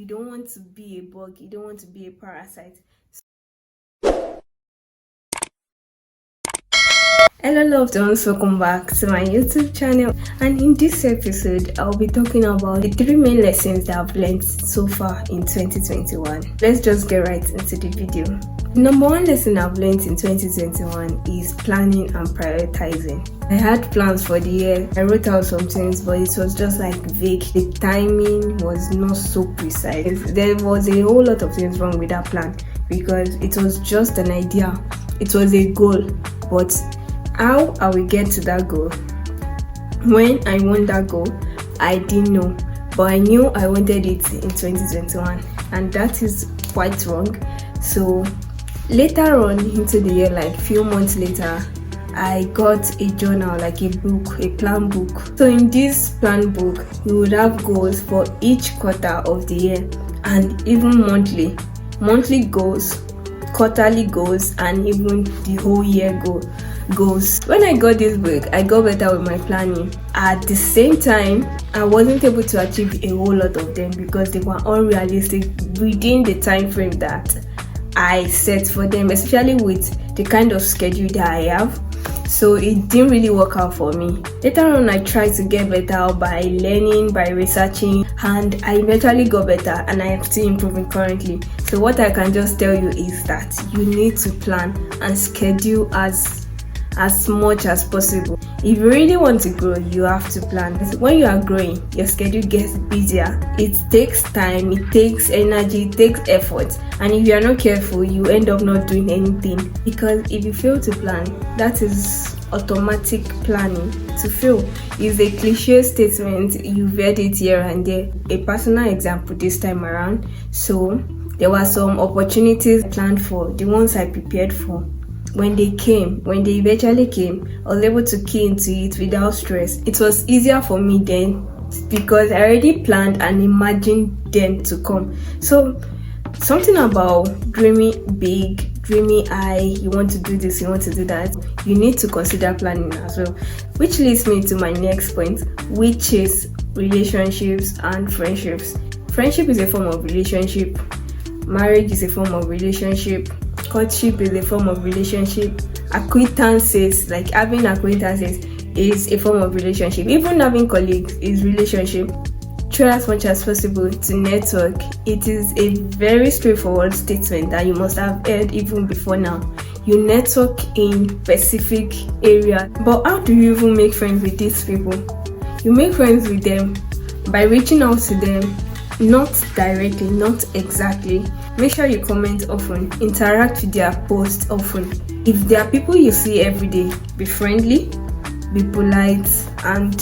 You don't want to be a bug. You don't want to be a parasite. Hello loved ones, welcome back to my YouTube channel, and in this episode I'll be talking about the 3 main lessons that I've learned so far in 2021. Let's just get right into the video. The number 1 lesson I've learned in 2021 is planning and prioritizing. I had plans for the year. I wrote out some things, but it was just like vague. The timing was not so precise. There was a whole lot of things wrong with that plan because it was just an idea. It was a goal, but how I will get to that goal, when I want that goal, I didn't know, but I knew I wanted it in 2021, and that is quite wrong. So later on into the year, like few months later, I got a journal, like a book, a plan book. So in this plan book, you would have goals for each quarter of the year, and even monthly goals, quarterly goals, and even the whole year goals. When I got this book, I got better with my planning. At the same time, I wasn't able to achieve a whole lot of them because they were unrealistic within the time frame that I set for them, especially with the kind of schedule that I have. So it didn't really work out for me. Later on, I tried to get better by learning, by researching, and I eventually got better, and I am still improving currently. So what I can just tell you is that you need to plan and schedule as much as possible. If you really want to grow, you have to plan. When you are growing, your schedule gets busier. It takes time, it takes energy, it takes effort, and if you are not careful, you end up not doing anything. Because if you fail to plan, that is automatic planning. To fail is a cliche statement. You've heard it here and there. A personal example this time around. So there were some opportunities planned for, the ones I prepared for. When they eventually came, I was able to key into it without stress. It was easier for me then because I already planned and imagined them to come. So something about dreaming big, dreaming high, you want to do this, you want to do that, you need to consider planning as well. Which leads me to my next point, which is relationships and friendships. Friendship is a form of relationship. Marriage is a form of relationship. Courtship is a form of relationship. Acquaintances, like having acquaintances, is a form of relationship. Even having colleagues is relationship. Try as much as possible to network. It is a very straightforward statement that you must have heard even before now. You network in specific area. But how do you even make friends with these people? You make friends with them by reaching out to them. Not directly, not exactly. Make sure you comment often, interact with their posts often. If there are people you see every day, be friendly, be polite, and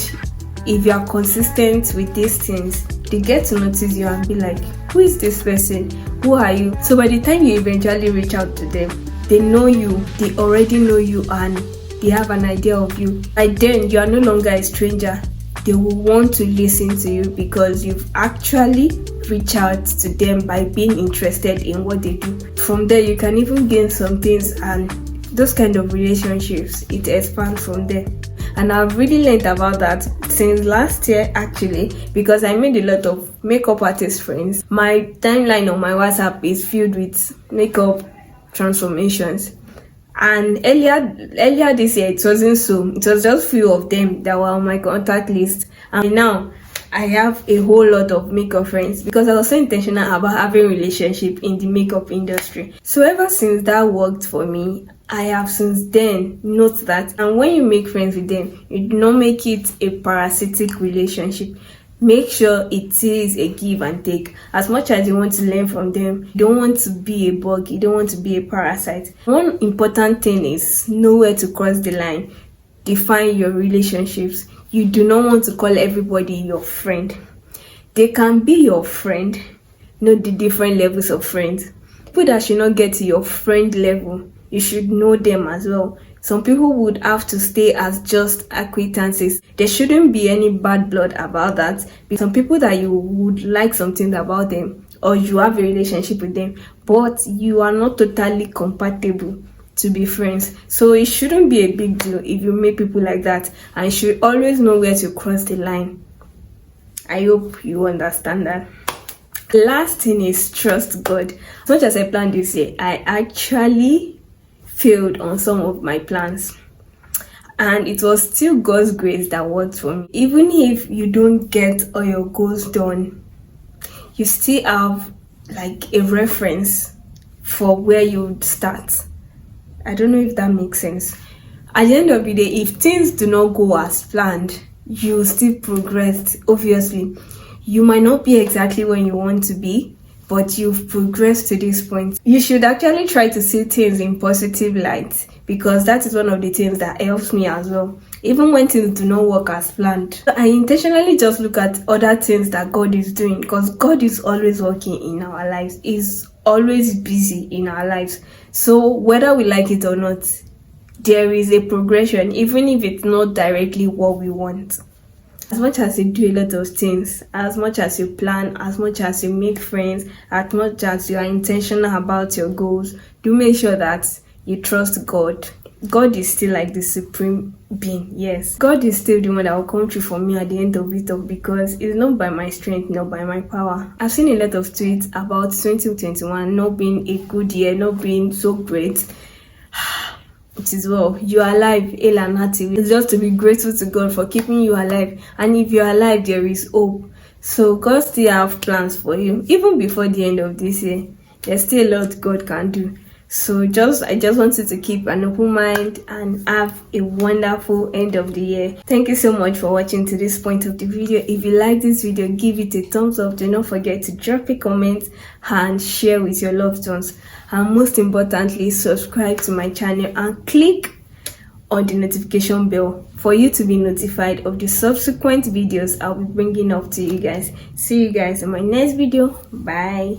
if you are consistent with these things, they get to notice you and be like, who is this person? Who are you? So by the time you eventually reach out to them, they know you, they already know you, and they have an idea of you. By then, you are no longer a stranger. They will want to listen to you because you've actually reached out to them by being interested in what they do. From there, you can even gain some things, and those kind of relationships, it expands from there. And I've really learned about that since last year actually, because I made a lot of makeup artist friends. My timeline on my WhatsApp is filled with makeup transformations. And earlier this year, it wasn't so. It was just few of them that were on my contact list. And now I have a whole lot of makeup friends because I was so intentional about having a relationship in the makeup industry. So ever since that worked for me, I have since then noticed that. And when you make friends with them, you do not make it a parasitic relationship. Make sure it is a give and take. As much as you want to learn from them, you don't want to be a bug, you don't want to be a parasite. One important thing is know where to cross the line. Define your relationships. You do not want to call everybody your friend. They can be your friend. Know the different levels of friends. People that should not get to your friend level, you should know them as well. Some people would have to stay as just acquaintances. There shouldn't be any bad blood about that. Some people that you would like something about them, or you have a relationship with them, but you are not totally compatible to be friends. So it shouldn't be a big deal if you meet people like that, and you should always know where to cross the line. I hope you understand that. Last thing is trust God. As much as I planned this year, I actually failed on some of my plans, and it was still God's grace that worked for me. Even if you don't get all your goals done, you still have like a reference for where you would start. I don't know if that makes sense. At the end of the day, if things do not go as planned, you still progress. Obviously, you might not be exactly where you want to be, but you've progressed to this point. You should actually try to see things in positive light, because that is one of the things that helps me as well. Even when things do not work as planned, I intentionally just look at other things that God is doing, because God is always working in our lives. He's always busy in our lives. So whether we like it or not, there is a progression, even if it's not directly what we want. As much as you do a lot of things, as much as you plan, as much as you make friends, as much as you are intentional about your goals, do make sure that you trust God. God is still like the supreme being. Yes, God is still the one that will come through for me at the end of it all, because it's not by my strength, not by my power. I've seen a lot of tweets about 2021 not being a good year, not being so great. It is well. You are alive, hail and hearty. It's just to be grateful to God for keeping you alive. And if you're alive, there is hope. So God still have plans for you. Even before the end of this year, there's still a lot God can do. So I just wanted to keep an open mind and have a wonderful end of the year. Thank you so much for watching to this point of the video. If you like this video, give it a thumbs up. Do not forget to drop a comment and share with your loved ones. And most importantly, subscribe to my channel and click on the notification bell for you to be notified of the subsequent videos I'll be bringing up to you guys. See you guys in my next video. Bye.